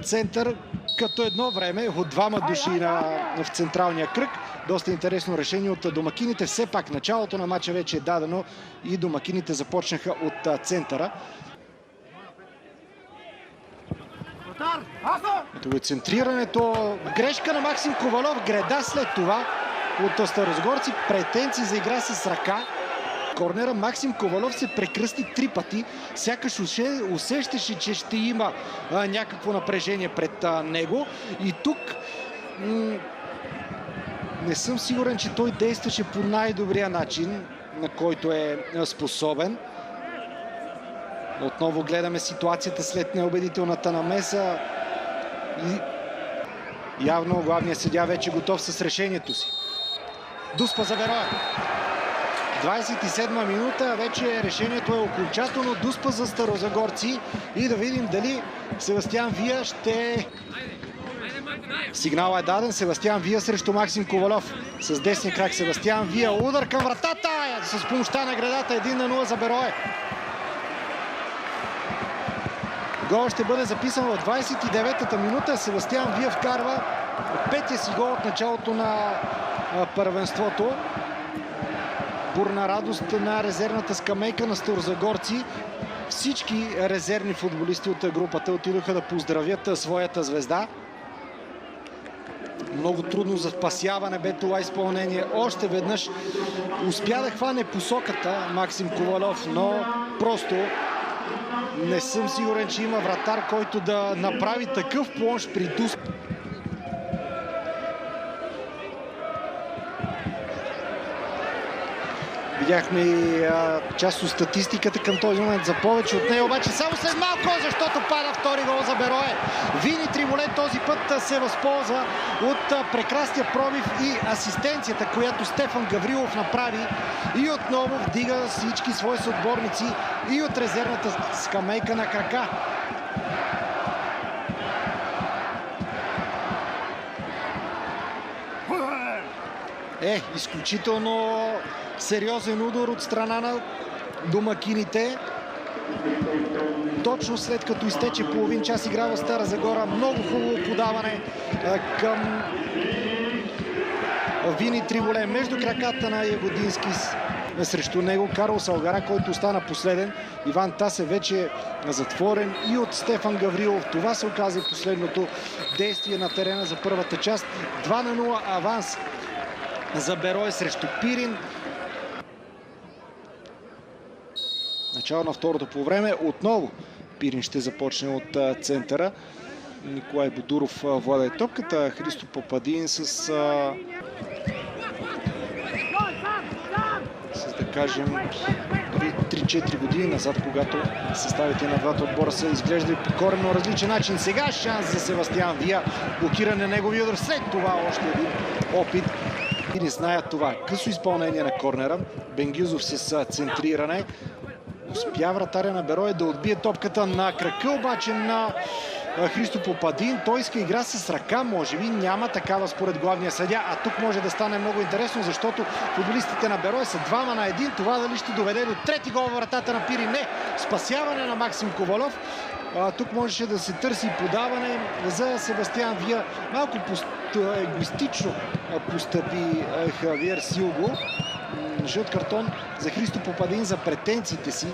център, като едно време от двама души в централния кръг. Доста интересно решение от домакините. Все пак началото на матча вече е дадено и домакините започнаха от центъра. Ето го центрирането. Грешка на Максим Ковалов. Греда след това от старозагорци. Претенции за игра с ръка. Корнера Максим Ковалов се прекръсти 3 пъти. Сякаш усещаше, че ще има някакво напрежение пред него. И тук не съм сигурен, че той действаше по най-добрия начин, на който е способен. Отново гледаме ситуацията след неубедителната намеса. И явно главният съдия вече е готов с решението си. Дуспа за Берое. 27-ма минута, вече решението е окончателно. Дуспа за старозагорци и да видим дали Себастиан Вия ще... Сигналът е даден. Себастиан Вия срещу Максим Ковалов. С десния крак Себастиан Вия. Удар към вратата с помощта на гредата. 1-0 за Берое. Гол ще бъде записан в 29-та минута. Себастиан Вия вкарва петия си гол от началото на първенството. Бурна радост на резервната скамейка на старозагорци. Всички резервни футболисти от групата отидоха да поздравят своята звезда. Много трудно за спасяване бе това изпълнение. Още веднъж успя да хване посоката Максим Ковалов, но просто не съм сигурен, че има вратар, който да направи такъв плонж при Дуспа. Видяхме и част от статистиката към този момент за повече от нея, обаче само след малко, защото пада втори гол за Берое. Вини Триволет този път се възползва от прекрасния пробив и асистенцията, която Стефан Гаврилов направи, и отново вдига всички свои съотборници и от резервната скамейка на крака. Изключително сериозен удар от страна на домакините. Точно след като изтече половин час игра в Стара Загора. Много хубаво подаване към Вини Триволет между краката на Ягодински. Срещу него Карлос Алгара, който остана последен. Иван Тасев вече е затворен и от Стефан Гаврилов. Това се оказа и последното действие на терена за първата част. 2-0 аванс за Берое срещу Пирин. Начало на второто по време. Отново Пирин ще започне от центъра. Николай Бодуров владее топката. Христо Попадин с да кажем 3-4 години назад, когато съставите на двата отбора са изглеждали по коренно различен начин. Сега шанс за Себастиан Вия. Блокиране на неговия удар. След това още един опит. И не знаят това. Късо изпълнение на корнера. Бенгюзов с центриране. Успя вратаря на Берое да отбие топката на крака, обаче на Христо Попадин. Той иска игра с ръка, може би няма такава според главния съдия. А тук може да стане много интересно, защото футболистите на Берое са 2-1. Това дали ще доведе до трети гол във вратата на Пирин? Не. Спасяване на Максим Ковалов. Тук можеше да се търси подаване за Себастиан Вия. Малко егоистично постъпи Хавиер Силго. Жълт картон за Христо Попадин за претенциите си.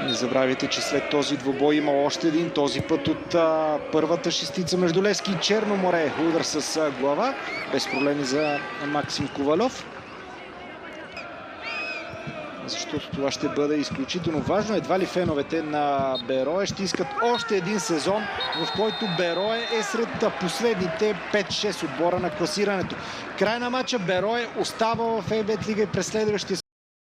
Не забравяйте, че след този двубой има още един, този път от първата шестица между Левски и Черно море. Удар с глава, без проблеми за Максим Ковалов. Защото това ще бъде изключително важно. Едва ли феновете на Берое ще искат още един сезон, в който Берое е сред последните 5-6 отбора на класирането. Край на матча Берое остава в ЕБТ лига и през следващия